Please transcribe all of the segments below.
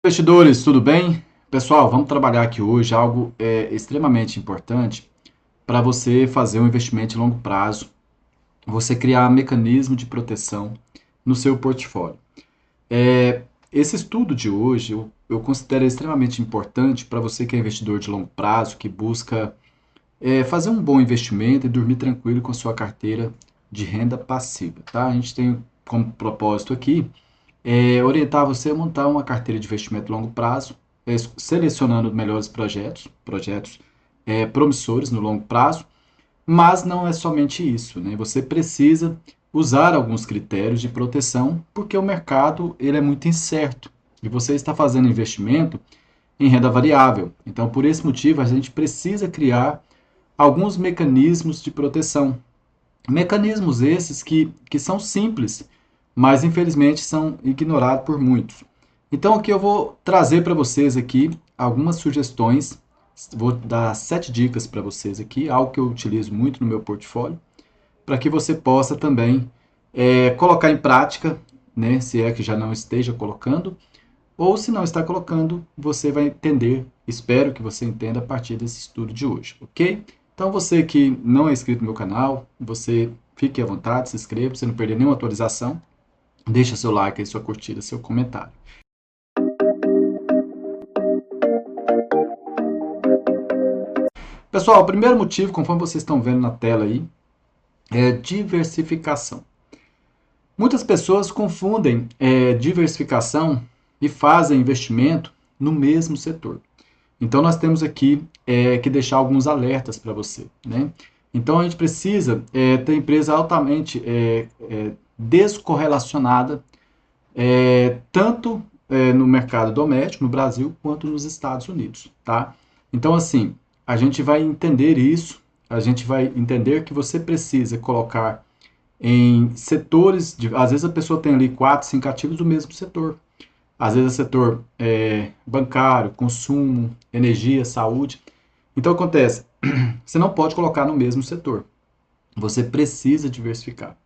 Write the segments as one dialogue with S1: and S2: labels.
S1: Investidores, tudo bem? Pessoal, vamos trabalhar aqui hoje algo extremamente importante para você fazer um investimento de longo prazo, você criar um mecanismo de proteção no seu portfólio. Esse estudo de hoje eu considero extremamente importante para você que é investidor de longo prazo, que busca fazer um bom investimento e dormir tranquilo com a sua carteira de renda passiva, tá? A gente tem como propósito aqui orientar você a montar uma carteira de investimento de longo prazo, selecionando melhores projetos promissores no longo prazo, mas não é somente isso, né? Você precisa usar alguns critérios de proteção, porque o mercado ele é muito incerto e você está fazendo investimento em renda variável. Então, por esse motivo, a gente precisa criar alguns mecanismos de proteção. Mecanismos esses que são simples, mas infelizmente são ignorados por muitos. Então aqui eu vou trazer para vocês aqui algumas sugestões, vou dar 7 dicas para vocês aqui, algo que eu utilizo muito no meu portfólio, para que você possa também colocar em prática, né, se é que já não esteja colocando, ou se não está colocando, você vai entender, espero que você entenda a partir desse estudo de hoje, ok? Então você que não é inscrito no meu canal, você fique à vontade, se inscreva, para você não perder nenhuma atualização, deixa seu like aí, sua curtida, seu comentário. Pessoal, o primeiro motivo, conforme vocês estão vendo na tela aí, é diversificação. Muitas pessoas confundem diversificação e fazem investimento no mesmo setor. Então, nós temos aqui que deixar alguns alertas para você, né? Então, a gente precisa ter empresa altamente descorrelacionada, tanto no mercado doméstico, no Brasil, quanto nos Estados Unidos, tá? Então, assim, a gente vai entender isso, a gente vai entender que você precisa colocar em setores, às vezes a pessoa tem ali 4, 5 ativos do mesmo setor. Às vezes é setor bancário, consumo, energia, saúde. Então acontece, você não pode colocar no mesmo setor. Você precisa diversificar,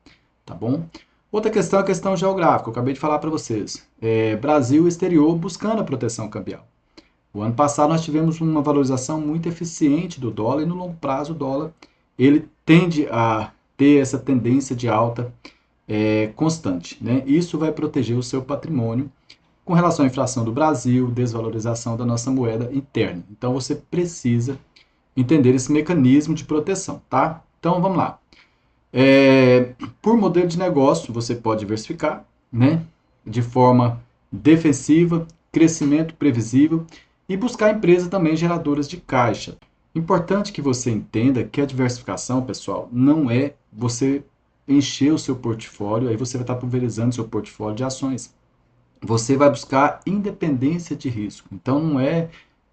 S1: tá bom? Outra questão é a questão geográfica. Eu acabei de falar para vocês. Brasil e exterior buscando a proteção cambial. O ano passado nós tivemos uma valorização muito eficiente do dólar e no longo prazo o dólar ele tende a ter essa tendência de alta constante, né? Isso vai proteger o seu patrimônio com relação à inflação do Brasil, desvalorização da nossa moeda interna. Então você precisa entender esse mecanismo de proteção, tá? Então vamos lá. Por modelo de negócio, você pode diversificar, né? De forma defensiva, crescimento previsível e buscar empresas também geradoras de caixa. Importante que você entenda que a diversificação, pessoal, não é você encher o seu portfólio, aí você vai estar pulverizando o seu portfólio de ações. Você vai buscar independência de risco. Então não é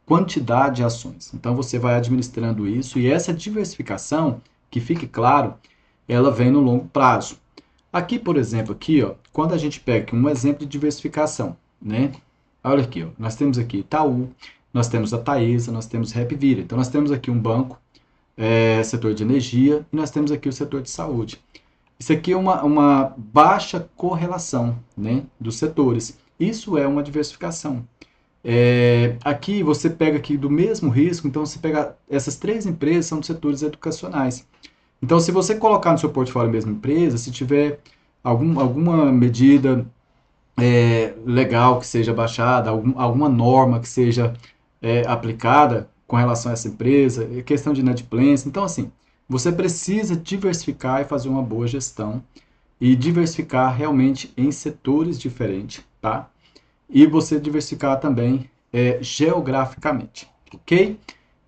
S1: quantidade de ações. Então você vai administrando isso e essa diversificação, que fique claro, ela vem no longo prazo. Aqui, por exemplo, aqui, ó, quando a gente pega aqui um exemplo de diversificação, né? Olha aqui, ó, nós temos aqui Itaú, nós temos a Taesa, nós temos Hapvida. Então nós temos aqui um banco, setor de energia, e nós temos aqui o setor de saúde. Isso aqui é uma baixa correlação, né, dos setores. Isso é uma diversificação. Aqui você pega aqui do mesmo risco, então você pega essas 3 empresas são dos setores educacionais. Então, se você colocar no seu portfólio a mesma empresa, se tiver alguma medida legal que seja baixada, alguma norma que seja aplicada com relação a essa empresa, questão de inadimplência. Então, assim, você precisa diversificar e fazer uma boa gestão e diversificar realmente em setores diferentes, tá? E você diversificar também geograficamente, ok?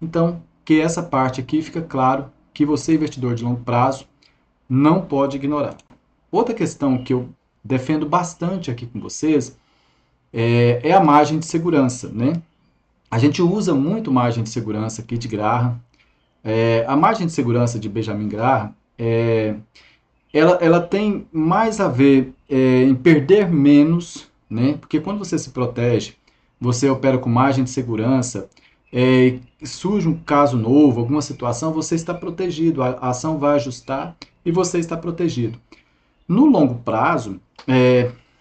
S1: Então, que essa parte aqui fica claro que você, investidor de longo prazo, não pode ignorar. Outra questão que eu defendo bastante aqui com vocês é a margem de segurança, né? A gente usa muito margem de segurança aqui de Graham. A margem de segurança de Benjamin Graham, ela tem mais a ver em perder menos, né? Porque quando você se protege, você opera com margem de segurança, surge um caso novo, alguma situação, você está protegido, a ação vai ajustar e você está protegido. No longo prazo,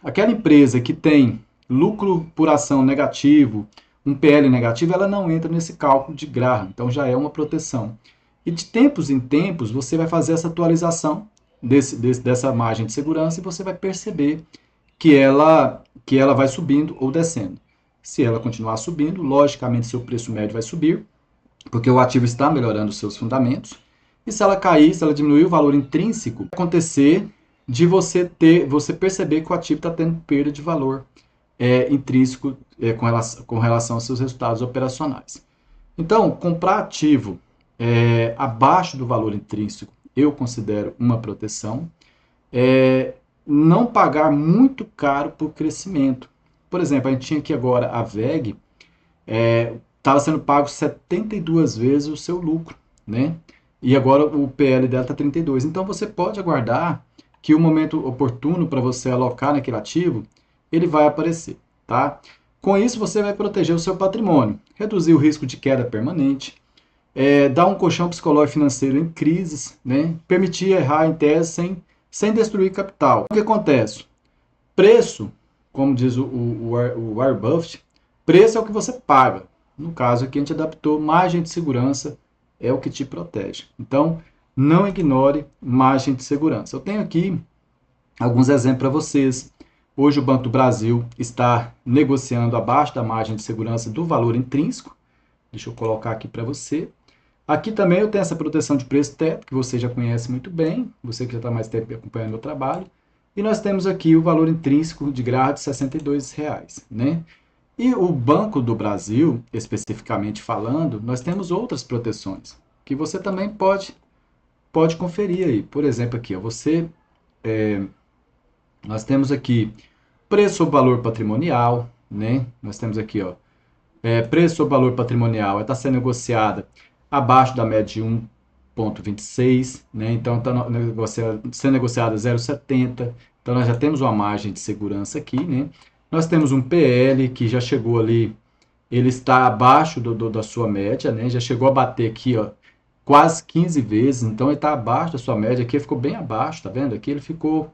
S1: aquela empresa que tem lucro por ação negativo, um PL negativo, ela não entra nesse cálculo de Graham, então já é uma proteção. E de tempos em tempos, você vai fazer essa atualização dessa margem de segurança e você vai perceber que ela vai subindo ou descendo. Se ela continuar subindo, logicamente seu preço médio vai subir, porque o ativo está melhorando os seus fundamentos. E se ela cair, se ela diminuir o valor intrínseco, vai acontecer de você perceber que o ativo está tendo perda de valor intrínseco com relação aos seus resultados operacionais. Então, comprar ativo abaixo do valor intrínseco, eu considero uma proteção. Não pagar muito caro por crescimento. Por exemplo, a gente tinha aqui agora a VEG, estava sendo pago 72 vezes o seu lucro, né? E agora o PL dela está 32. Então você pode aguardar que o momento oportuno para você alocar naquele ativo, ele vai aparecer, tá? Com isso você vai proteger o seu patrimônio, reduzir o risco de queda permanente, dar um colchão psicológico financeiro em crises, né? Permitir errar em tese sem destruir capital. O que acontece? Preço, como diz o Warren Buffett, preço é o que você paga. No caso aqui a gente adaptou margem de segurança é o que te protege. Então, não ignore margem de segurança. Eu tenho aqui alguns exemplos para vocês. Hoje o Banco do Brasil está negociando abaixo da margem de segurança do valor intrínseco. Deixa eu colocar aqui para você. Aqui também eu tenho essa proteção de preço teto, que você já conhece muito bem, você que já está mais tempo acompanhando o meu trabalho. E nós temos aqui o valor intrínseco de Graham de R$ 62, né? E o Banco do Brasil, especificamente falando, nós temos outras proteções, que você também pode conferir aí. Por exemplo, aqui, ó, nós temos aqui preço sobre valor patrimonial, né? Nós temos aqui, ó, preço sobre valor patrimonial está sendo negociada abaixo da média de 1,26, né? Então está sendo negociada 0,70. Então nós já temos uma margem de segurança aqui, né? Nós temos um PL que já chegou ali, ele está abaixo da sua média, né? Já chegou a bater aqui, ó, quase 15 vezes, então ele está abaixo da sua média. Aqui ele ficou bem abaixo, tá vendo? Aqui ele ficou,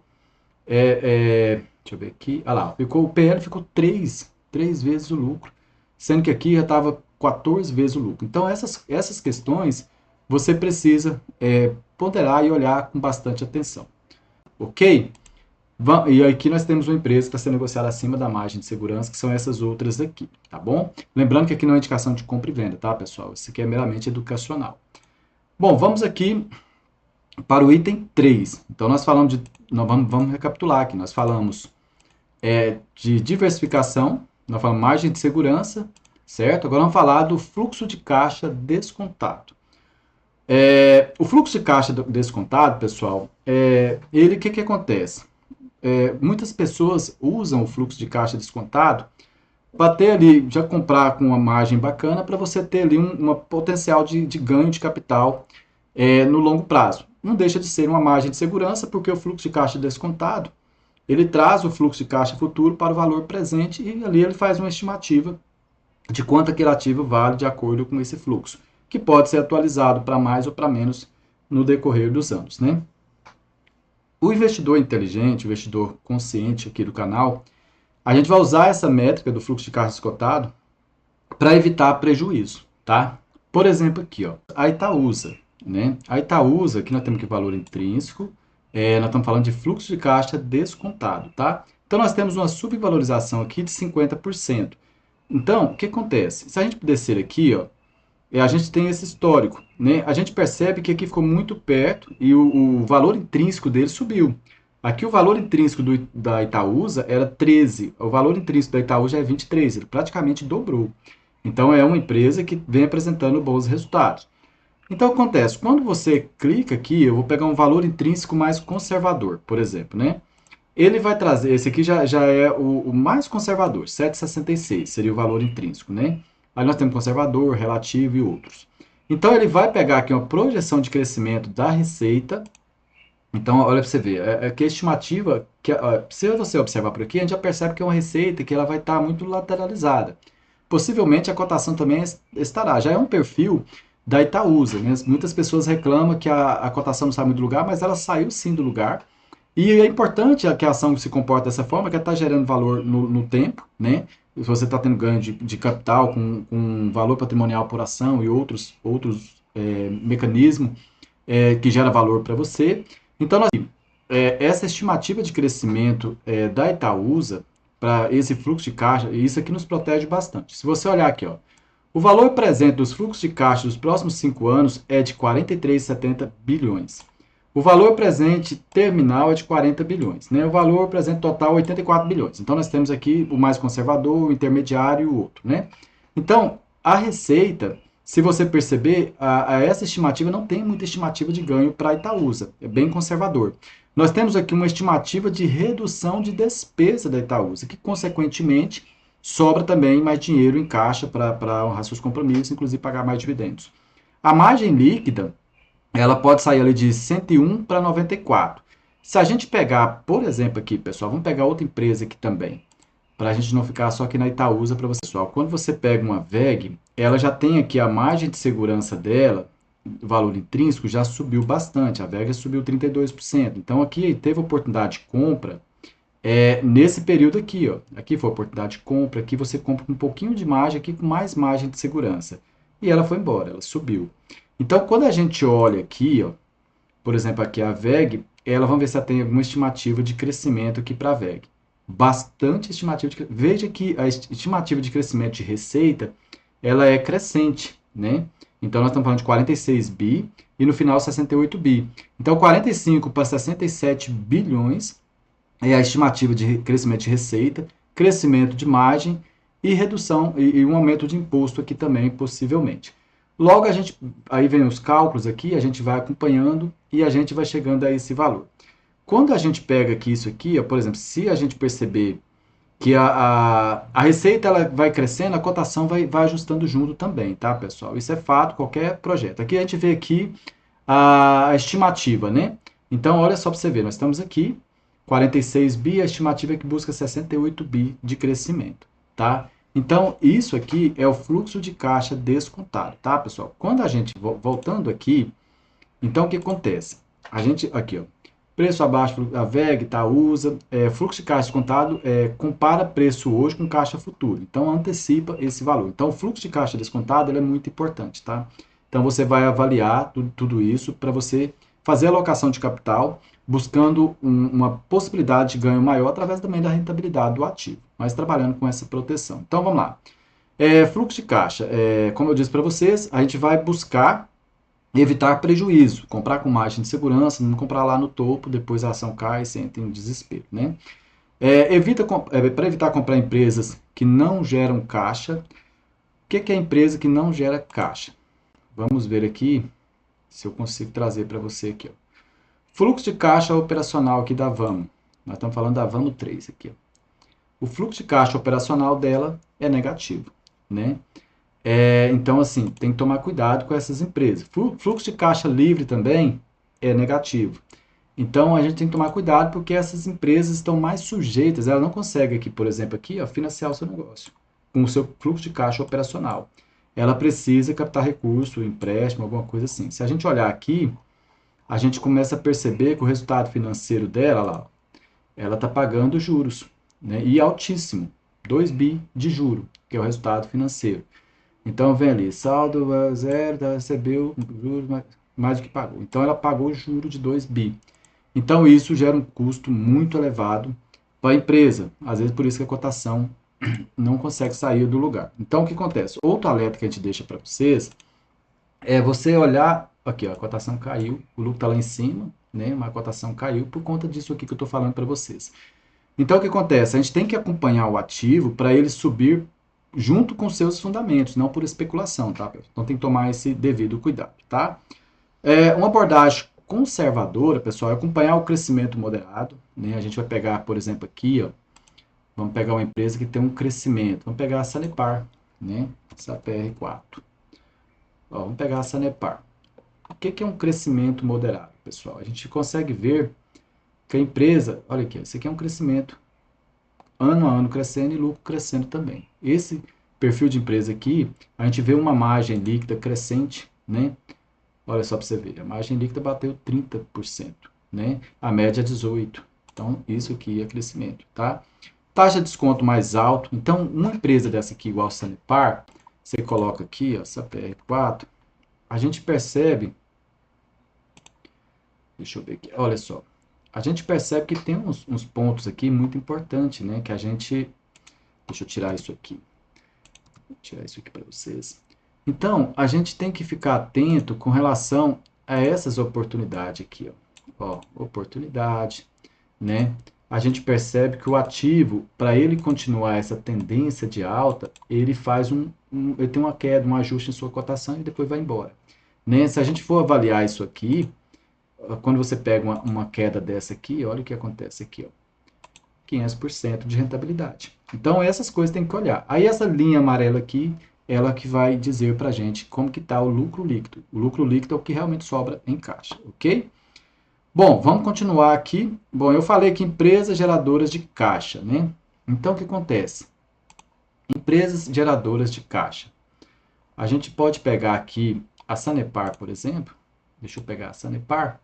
S1: deixa eu ver aqui, olha lá, o PL ficou 3 vezes o lucro, sendo que aqui já estava 14 vezes o lucro. Então essas questões você precisa ponderar e olhar com bastante atenção, ok? E aqui nós temos uma empresa que está sendo negociada acima da margem de segurança, que são essas outras aqui, tá bom? Lembrando que aqui não é indicação de compra e venda, tá, pessoal? Isso aqui é meramente educacional. Bom, vamos aqui para o item 3. Então, nós vamos recapitular aqui. Nós falamos de diversificação, nós falamos margem de segurança, certo? Agora vamos falar do fluxo de caixa descontado. O fluxo de caixa descontado, pessoal, o que acontece? Muitas pessoas usam o fluxo de caixa descontado para ter ali, já comprar com uma margem bacana, para você ter ali um potencial de ganho de capital no longo prazo. Não deixa de ser uma margem de segurança, porque o fluxo de caixa descontado, ele traz o fluxo de caixa futuro para o valor presente e ali ele faz uma estimativa de quanto aquele ativo vale de acordo com esse fluxo, que pode ser atualizado para mais ou para menos no decorrer dos anos, né? O investidor inteligente, o investidor consciente aqui do canal, a gente vai usar essa métrica do fluxo de caixa descontado para evitar prejuízo, tá? Por exemplo, aqui, ó, a Itaúsa, né? A Itaúsa, aqui nós temos aqui valor intrínseco, nós estamos falando de fluxo de caixa descontado, tá? Então, nós temos uma subvalorização aqui de 50%. Então, o que acontece? Se a gente descer aqui, ó, a gente tem esse histórico, né? A gente percebe que aqui ficou muito perto e o valor intrínseco dele subiu. Aqui o valor intrínseco da Itaúsa era 13, o valor intrínseco da Itaúsa é 23, ele praticamente dobrou. Então é uma empresa que vem apresentando bons resultados. Então acontece, quando você clica aqui, eu vou pegar um valor intrínseco mais conservador, por exemplo, né? Ele vai trazer, esse aqui já é o mais conservador, 7,66 seria o valor intrínseco, né? Aí nós temos conservador, relativo e outros. Então, ele vai pegar aqui uma projeção de crescimento da receita. Então, olha para você ver, que a estimativa, se você observar por aqui, a gente já percebe que é uma receita que ela vai estar muito lateralizada. Possivelmente, a cotação também estará. Já é um perfil da Itaúsa, né? Muitas pessoas reclamam que a cotação não sai muito do lugar, mas ela saiu sim do lugar. E é importante que a ação se comporte dessa forma, que ela está gerando valor no tempo, né? Se você está tendo ganho de capital com valor patrimonial por ação e outros mecanismos que gera valor para você. Então, essa estimativa de crescimento da Itaúsa para esse fluxo de caixa, isso aqui nos protege bastante. Se você olhar aqui, ó, o valor presente dos fluxos de caixa dos próximos 5 anos é de 43,70 bilhões. O valor presente terminal é de 40 bilhões. Né? O valor presente total é 84 bilhões. Então, nós temos aqui o mais conservador, o intermediário e o outro. Né? Então, a receita, se você perceber, essa estimativa não tem muita estimativa de ganho para a Itaúsa. É bem conservador. Nós temos aqui uma estimativa de redução de despesa da Itaúsa, que, consequentemente, sobra também mais dinheiro em caixa para honrar seus compromissos, inclusive pagar mais dividendos. A margem líquida, ela pode sair ali de 101 para 94. Se a gente pegar, por exemplo, aqui, pessoal, vamos pegar outra empresa aqui também, para a gente não ficar só aqui na Itaúsa para você, pessoal. Quando você pega uma VEG, ela já tem aqui a margem de segurança dela, o valor intrínseco já subiu bastante, a VEG já subiu 32%. Então aqui teve oportunidade de compra nesse período aqui, ó. Aqui foi a oportunidade de compra, aqui você compra com um pouquinho de margem, aqui com mais margem de segurança. E ela foi embora, ela subiu. Então, quando a gente olha aqui, ó, por exemplo, aqui a VEG, ela, vamos ver se ela tem alguma estimativa de crescimento aqui para a VEG. Bastante estimativa de crescimento. Veja que a estimativa de crescimento de receita, ela é crescente, né? Então, nós estamos falando de 46 bi e no final 68 bi. Então, 45 para 67 bilhões é a estimativa de crescimento de receita, crescimento de margem e redução e um aumento de imposto aqui também, possivelmente. Logo, aí vem os cálculos aqui, a gente vai acompanhando e a gente vai chegando a esse valor. Quando a gente pega aqui isso aqui, ó, por exemplo, se a gente perceber que a receita ela vai crescendo, a cotação vai ajustando junto também, tá, pessoal? Isso é fato, qualquer projeto. Aqui a gente vê aqui a estimativa, né? Então, olha só para você ver, nós estamos aqui, 46 bi, a estimativa é que busca 68 bi de crescimento, tá? Então, isso aqui é o fluxo de caixa descontado, tá, pessoal? Quando a gente, voltando aqui, então o que acontece? A gente, aqui, ó, preço abaixo da VEG, Itaúsa, fluxo de caixa descontado, compara preço hoje com caixa futuro. Então, antecipa esse valor. Então, o fluxo de caixa descontado ele é muito importante, tá? Então, você vai avaliar tudo isso para você fazer a alocação de capital, buscando uma possibilidade de ganho maior através também da rentabilidade do ativo, mas trabalhando com essa proteção. Então, vamos lá. Fluxo de caixa. Como eu disse para vocês, a gente vai buscar evitar prejuízo, comprar com margem de segurança, não comprar lá no topo, depois a ação cai e você entra em desespero, né? Para evitar comprar empresas que não geram caixa. O que é empresa que não gera caixa? Vamos ver aqui se eu consigo trazer para você aqui. Ó. Fluxo de caixa operacional aqui da Vamo. Nós estamos falando da Vamo 3 aqui. Ó. O fluxo de caixa operacional dela é negativo, né? Então, assim, tem que tomar cuidado com essas empresas. Fluxo de caixa livre também é negativo. Então, a gente tem que tomar cuidado porque essas empresas estão mais sujeitas. Ela não consegue aqui, por exemplo, aqui, ó, financiar o seu negócio com o seu fluxo de caixa operacional. Ela precisa captar recurso, empréstimo, alguma coisa assim. Se a gente olhar aqui, a gente começa a perceber que o resultado financeiro dela, lá, ela está pagando juros, né? E altíssimo, 2 bi de juro, que é o resultado financeiro. Então, vem ali, saldo zero, recebeu juros mais do que pagou. Então, ela pagou juro de 2 bi. Então, isso gera um custo muito elevado para a empresa. Às vezes, por isso que a cotação não consegue sair do lugar. Então, o que acontece? Outro alerta que a gente deixa para vocês é você olhar, aqui, ó, a cotação caiu, o lucro está lá em cima, né? Mas a cotação caiu por conta disso aqui que eu estou falando para vocês. Então, o que acontece? A gente tem que acompanhar o ativo para ele subir junto com seus fundamentos, não por especulação, tá? Então, tem que tomar esse devido cuidado, tá? Uma abordagem conservadora, pessoal, é acompanhar o crescimento moderado, né? A gente vai pegar, por exemplo, aqui, ó, vamos pegar uma empresa que tem um crescimento, vamos pegar a Sanepar, né? Essa PR4. Ó, vamos pegar a Sanepar. O que é um crescimento moderado, pessoal? A gente consegue ver que a empresa, olha aqui, esse aqui é um crescimento ano a ano crescendo e lucro crescendo também. Esse perfil de empresa aqui, a gente vê uma margem líquida crescente, né? Olha só para você ver, a margem líquida bateu 30%, né? A média é 18. Então, isso aqui é crescimento, tá? Taxa de desconto mais alto. Então, uma empresa dessa aqui, igual a Sanepar, você coloca aqui, ó, essa PR4, a gente percebe, deixa eu ver aqui, olha só, a gente percebe que tem uns pontos aqui muito importantes, né? Que a gente, deixa eu tirar isso aqui, vou tirar isso aqui para vocês. Então, a gente tem que ficar atento com relação a essas oportunidades aqui, ó, oportunidade, né? A gente percebe que o ativo, para ele continuar essa tendência de alta, ele faz ele tem uma queda, um ajuste em sua cotação e depois vai embora, né? Se a gente for avaliar isso aqui, quando você pega uma queda dessa aqui, olha o que acontece aqui, ó, 500% de rentabilidade. Então, essas coisas tem que olhar. Aí, essa linha amarela aqui, ela que vai dizer para a gente como que está o lucro líquido. O lucro líquido é o que realmente sobra em caixa, ok? Bom, vamos continuar aqui. Bom, eu falei que empresas geradoras de caixa, né? Então, o que acontece? Empresas geradoras de caixa. A gente pode pegar aqui a Sanepar, por exemplo. Deixa eu pegar a Sanepar.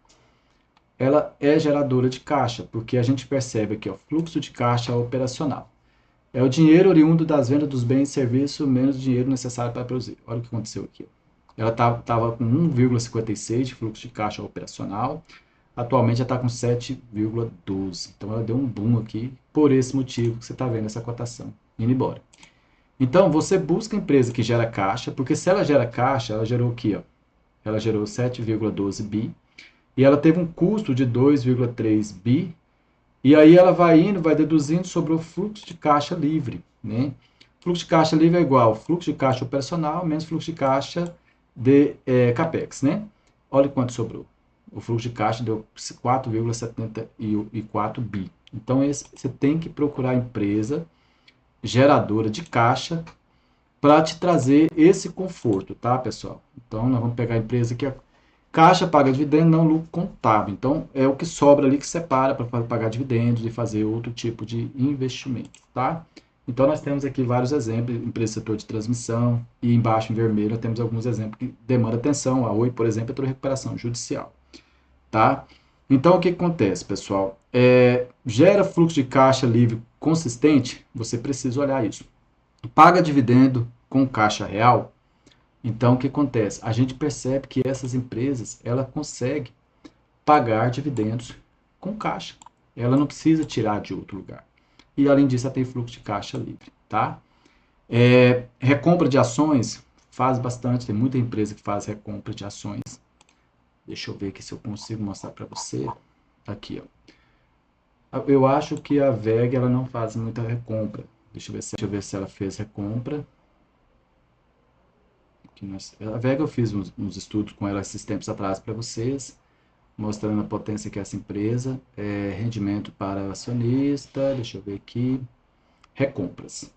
S1: Ela é geradora de caixa, porque a gente percebe aqui, ó, fluxo de caixa operacional. É o dinheiro oriundo das vendas dos bens e serviços menos o dinheiro necessário para produzir. Olha o que aconteceu aqui. Ela estava com 1,56 de fluxo de caixa operacional. Atualmente já está com 7,12. Então ela deu um boom aqui, por esse motivo que você está vendo essa cotação indo embora. Então você busca empresa que gera caixa, porque se ela gera caixa, ela gerou aqui, ó, ela gerou 7,12 bi, e ela teve um custo de 2,3 bi, e aí ela vai indo, vai deduzindo sobre o fluxo de caixa livre, né? Fluxo de caixa livre é igual fluxo de caixa operacional menos fluxo de caixa de CAPEX, né? Olha quanto sobrou. O fluxo de caixa deu 4,74 bi. Então, você tem que procurar a empresa geradora de caixa para te trazer esse conforto, tá, pessoal? Então, nós vamos pegar a empresa que é caixa paga dividendo, não lucro contábil. Então, é o que sobra ali que separa para pagar dividendos e fazer outro tipo de investimento, tá? Então, nós temos aqui vários exemplos, empresa do setor de transmissão, e embaixo em vermelho temos alguns exemplos que demandam atenção. A Oi, por exemplo, é toda recuperação judicial, tá? Então, o que acontece, pessoal? Gera fluxo de caixa livre consistente? Você precisa olhar isso. Paga dividendo com caixa real? Então, o que acontece? A gente percebe que essas empresas, ela consegue pagar dividendos com caixa. Ela não precisa tirar de outro lugar. E, além disso, ela tem fluxo de caixa livre, tá? Recompra de ações, faz bastante. Tem muita empresa que faz recompra de ações. Deixa eu ver aqui se eu consigo mostrar para você. Aqui, ó. Eu acho que a VEG, ela não faz muita recompra. Deixa eu ver se ela fez recompra. A VEG eu fiz uns estudos com ela esses tempos atrás para vocês, mostrando a potência que é essa empresa, rendimento para acionista, deixa eu ver aqui, recompras.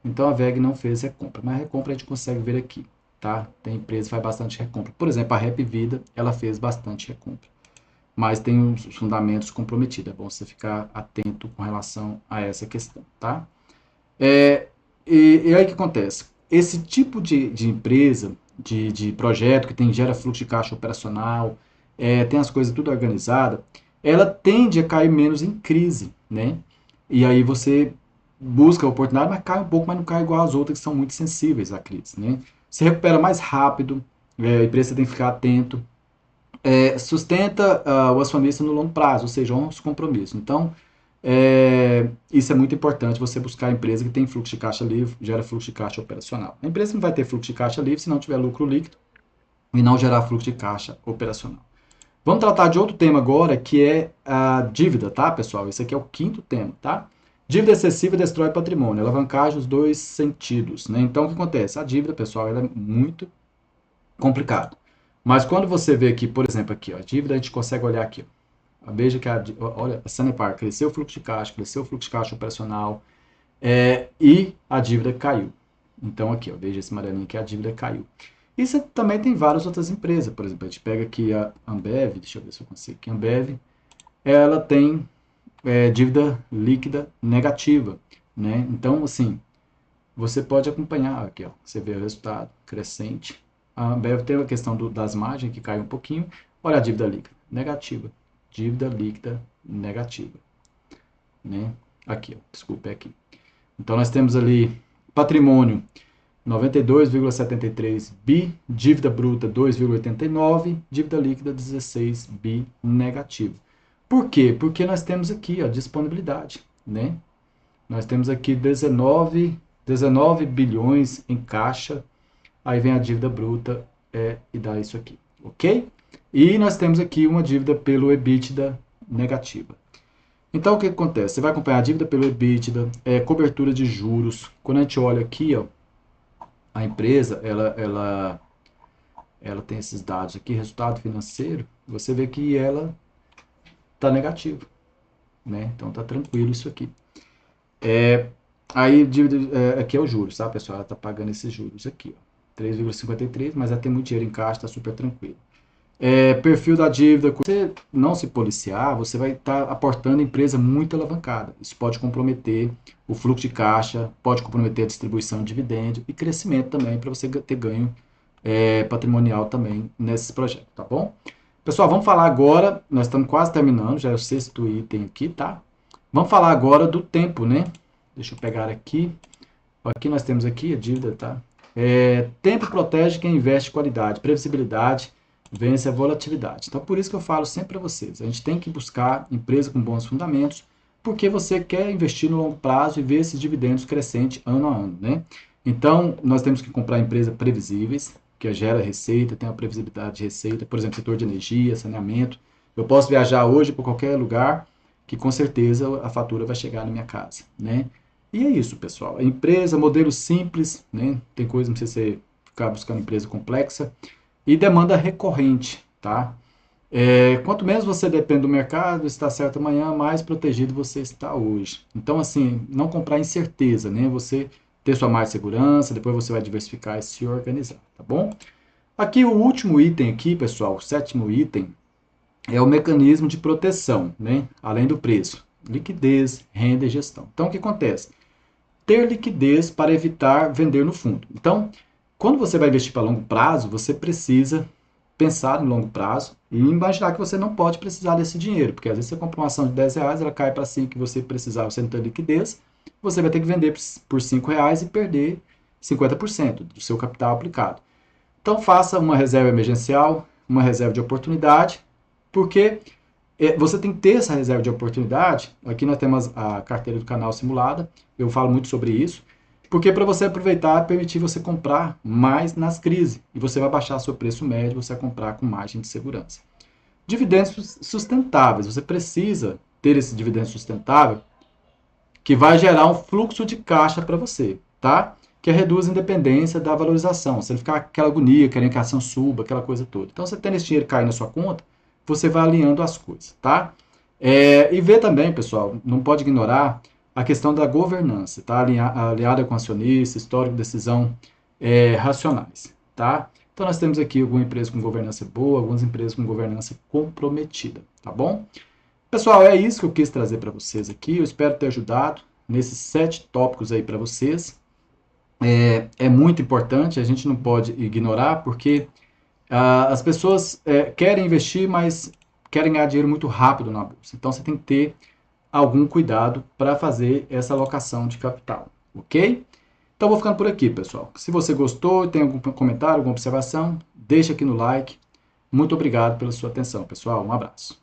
S1: Então a VEG não fez recompra, mas a recompra a gente consegue ver aqui, tá? Tem empresa que faz bastante recompra. Por exemplo, a Rap Vida, ela fez bastante recompra, mas tem os fundamentos comprometidos. É bom você ficar atento com relação a essa questão, tá? E aí o que acontece? Esse tipo de empresa, de projeto que gera fluxo de caixa operacional, tem as coisas tudo organizada, ela tende a cair menos em crise, né? E aí você busca a oportunidade, mas cai um pouco, mas não cai igual as outras que são muito sensíveis à crise, né? Se recupera mais rápido, a empresa tem que ficar atento, sustenta o acionista no longo prazo, ou seja, honra os compromissos. Então, isso é muito importante, você buscar a empresa que tem fluxo de caixa livre, gera fluxo de caixa operacional. A empresa não vai ter fluxo de caixa livre se não tiver lucro líquido e não gerar fluxo de caixa operacional. Vamos tratar de outro tema agora, que é a dívida, tá, pessoal? Esse aqui é o quinto tema, tá? Dívida excessiva destrói patrimônio, alavancagem nos dois sentidos, né? Então, o que acontece? A dívida, pessoal, ela é muito complicada. Mas quando você vê aqui, por exemplo, aqui, ó, a dívida, a gente consegue olhar aqui, ó. Veja que olha, a Sanepar cresceu o fluxo de caixa, cresceu o fluxo de caixa operacional, e a dívida caiu. Então, aqui, ó, veja esse amarelinho aqui, a dívida caiu. Isso também tem várias outras empresas, por exemplo, a gente pega aqui a Ambev, deixa eu ver se eu consigo aqui, a Ambev, ela tem dívida líquida negativa, né? Então, assim, você pode acompanhar aqui, ó, você vê o resultado crescente. A Ambev tem a questão das margens que cai um pouquinho, olha a dívida líquida, negativa. dívida líquida negativa, né? Aqui, ó, desculpa, é aqui. Então, nós temos ali patrimônio 92,73 bi, dívida bruta 2,89, dívida líquida 16 bi negativo. Por quê? Porque nós temos aqui a disponibilidade, né? Nós temos aqui 19 bilhões em caixa, aí vem a dívida bruta e dá isso aqui, ok? E nós temos aqui uma dívida pelo EBITDA negativa. Então, o que acontece? Você vai acompanhar a dívida pelo EBITDA, cobertura de juros. Quando a gente olha aqui, ó, a empresa, ela tem esses dados aqui, resultado financeiro, você vê que ela está negativo, né? Então, tá tranquilo isso aqui. Aí, dívida, aqui é o juros, tá, pessoal? Ela está pagando esses juros aqui, ó, 3,53, mas ela tem muito dinheiro em caixa, está super tranquilo. Perfil da dívida, se você não se policiar, você vai estar aportando em empresa muito alavancada. Isso pode comprometer o fluxo de caixa, pode comprometer a distribuição de dividendo e crescimento também, para você ter ganho patrimonial também nesses projetos, tá bom? Pessoal, vamos falar agora, nós estamos quase terminando, já é o 6º item aqui, tá? Vamos falar agora do tempo, né? Deixa eu pegar aqui. Aqui nós temos aqui a dívida, tá? Tempo protege quem investe em qualidade, previsibilidade, vence a volatilidade. Então, por isso que eu falo sempre para vocês, a gente tem que buscar empresa com bons fundamentos, porque você quer investir no longo prazo e ver esses dividendos crescentes ano a ano, né? Então, nós temos que comprar empresas previsíveis, que gera receita, tem uma previsibilidade de receita, por exemplo, setor de energia, saneamento. Eu posso viajar hoje para qualquer lugar, que com certeza a fatura vai chegar na minha casa, né? E é isso, pessoal. A empresa, modelo simples, né? Tem coisa, não precisa você ficar buscando empresa complexa. E demanda recorrente, tá? Quanto menos você depende do mercado, está certo amanhã, mais protegido você está hoje. Então, assim, não comprar incerteza, né? Você ter sua margem de segurança, depois você vai diversificar e se organizar, tá bom? Aqui o último item aqui, pessoal, o 7º item, é o mecanismo de proteção, né? Além do preço. Liquidez, renda e gestão. Então, o que acontece? Ter liquidez para evitar vender no fundo. Então, quando você vai investir para longo prazo, você precisa pensar no longo prazo e imaginar que você não pode precisar desse dinheiro, porque às vezes você compra uma ação de R$ 10, ela cai para 5 que você precisar, você não tem liquidez, você vai ter que vender por R$ 5 e perder 50% do seu capital aplicado. Então faça uma reserva emergencial, uma reserva de oportunidade, porque você tem que ter essa reserva de oportunidade. Aqui nós temos a carteira do canal simulada, eu falo muito sobre isso, porque para você aproveitar, permitir você comprar mais nas crises, e você vai baixar seu preço médio, você vai comprar com margem de segurança. Dividendos sustentáveis, você precisa ter esse dividendo sustentável, que vai gerar um fluxo de caixa para você, tá? Que reduz a independência da valorização, você não ficar aquela agonia, querendo que a ação suba, aquela coisa toda. Então, você tendo esse dinheiro cair na sua conta, você vai alinhando as coisas, tá? E ver também, pessoal, não pode ignorar a questão da governança, tá? Aliada com acionista, histórico de decisão racionais, tá? Então, nós temos aqui alguma empresa com governança boa, algumas empresas com governança comprometida, tá bom? Pessoal, é isso que eu quis trazer para vocês aqui. Eu espero ter ajudado nesses 7 tópicos aí para vocês. É muito importante, a gente não pode ignorar, porque as pessoas querem investir, mas querem ganhar dinheiro muito rápido na bolsa. Então, você tem que ter algum cuidado para fazer essa alocação de capital, ok? Então, vou ficando por aqui, pessoal. Se você gostou, tem algum comentário, alguma observação, deixa aqui no like. Muito obrigado pela sua atenção, pessoal. Um abraço.